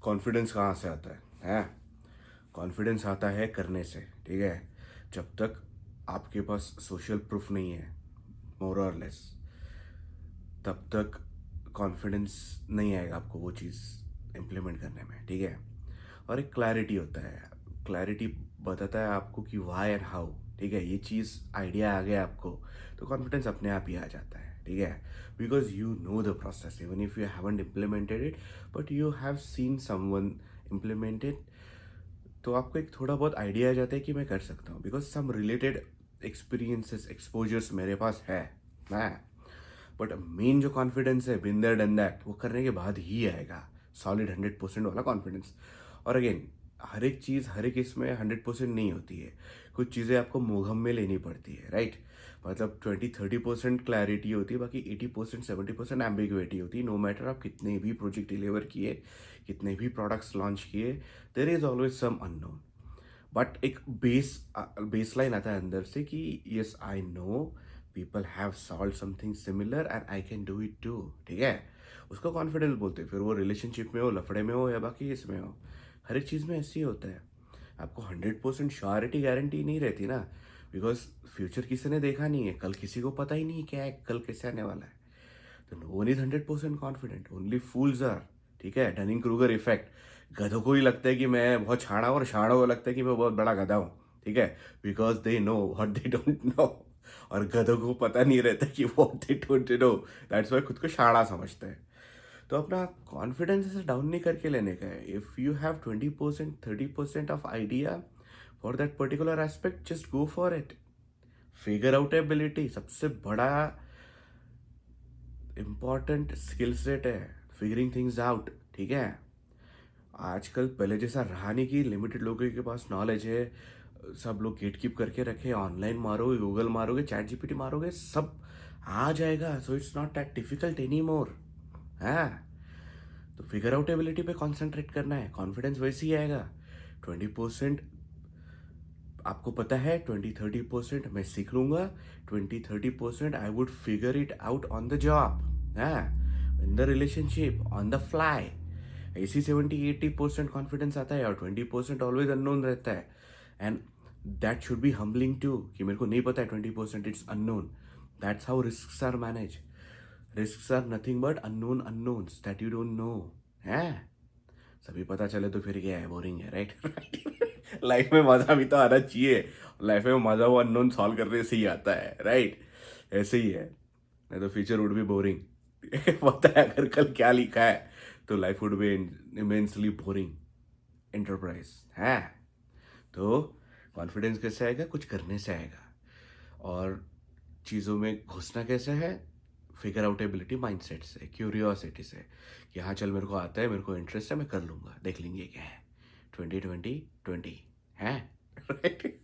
Confidence कहाँ से आता है? कॉन्फिडेंस आता है करने से, ठीक है? जब तक आपके पास सोशल प्रूफ नहीं है, मोर और लेस, तब तक कॉन्फिडेंस नहीं आएगा आपको वो चीज़ इम्प्लीमेंट करने में, ठीक है? और एक क्लैरिटी होता है, क्लैरिटी बताता है आपको कि व्हाई एंड हाउ, ठीक है? ये चीज़ आइडिया आ गया आपको, तो कॉन्फिडेंस अपने आप ही आ जाता है, ठीक है? Because you know the process even if you haven't implemented it, but you have seen someone implemented, तो आपको एक थोड़ा बहुत आइडिया आ जाता है कि मैं कर सकता हूँ, because some related experiences exposures मेरे पास है ना। बट मेन जो कॉन्फिडेंस है, बिन देयर डन दैट, वो करने के बाद ही आएगा सॉलिड 100% वाला कॉन्फिडेंस। और अगेन, हर एक चीज़ हर एक इसमें 100% नहीं होती है, कुछ चीज़ें आपको मोहम में लेनी पड़ती है, राइट? मतलब 20-30% क्लैरिटी होती है, बाकी 80% 70% एम्बिग्युइटी होती है। नो मैटर आप कितने भी प्रोजेक्ट डिलीवर किए, कितने भी प्रोडक्ट्स लॉन्च किए, there is always some unknown. But एक बेस लाइन आता है अंदर से कि yes I know people have solve something similar and I can do it too, ठीक है? उसको कॉन्फिडेंस बोलते हैं। फिर वो रिलेशनशिप में हो, लफड़े में हो, या बाकी इसमें हो, हर एक चीज़ में ऐसे ही होता है। आपको 100% श्योरिटी गारंटी नहीं रहती ना, बिकॉज फ्यूचर किसी ने देखा नहीं है, कल किसी को पता ही नहीं है क्या है, कल कैसे आने वाला है। तो no one is 100% confident, only fools are, ठीक है? Dunning Kruger effect. गधों को ही लगता है कि मैं बहुत छाड़ा हूँ, और छाड़ों को लगता है कि मैं बहुत बड़ा गधा हूँ, ठीक है? Because they know what they don't know. और गधों को पता नहीं रहता कि what they don't know, that's why खुद को छाड़ा समझते हैं। तो अपना कॉन्फिडेंस ऐसे डाउन नहीं करके लेने का है। If you have 20% 30% of idea for that particular aspect, just go for it. Figure out ability सबसे बड़ा इम्पॉर्टेंट स्किल सेट है, फिगरिंग थिंग्स आउट, ठीक है? आजकल पहले जैसा रहा नहीं कि लिमिटेड लोगों के पास नॉलेज है, सब लोग गेट कीप करके रखे। ऑनलाइन मारोगे, गूगल मारोगे, चैट जीपीटी मारोगे, सब आ जाएगा। So it's not that difficult any more है। तो फिगर आउट एबिलिटी पे कॉन्सेंट्रेट करना है, कॉन्फिडेंस वैसे ही आएगा। 20% आपको पता है, 20-30% मैं सीख लूंगा, 20-30% I would figure it out on the job, in the relationship, on the fly. ऐसी 70-80% कॉन्फिडेंस आता है, और 20% ऑलवेज अननोन रहता है। And that should be humbling too, कि मेरे को नहीं पता है, 20% it's unknown. That's how risks are manage. Risks are nothing but unknown unknowns that you don't know, है? सभी पता चले तो फिर क्या है, बोरिंग है, राइट? लाइफ में मजा भी तो आना चाहिए। लाइफ में मजा वो अननोन सॉल्व करने से ही आता है, राइट? ऐसे ही है, नहीं तो फ्यूचर वुड बी बोरिंग। पता है अगर कल क्या लिखा है, तो life would be immensely boring enterprise, है? तो कॉन्फिडेंस कैसे आएगा? कुछ करने से आएगा। और चीज़ों में घुसना कैसे है? फिगर आउट एबिलिटी, माइंडसेट से, क्यूरियोसिटी से, कि हाँ चल मेरे को आता है, मेरे को इंटरेस्ट है, मैं कर लूँगा, देख लेंगे क्या है। 20-20-20 है। राइट?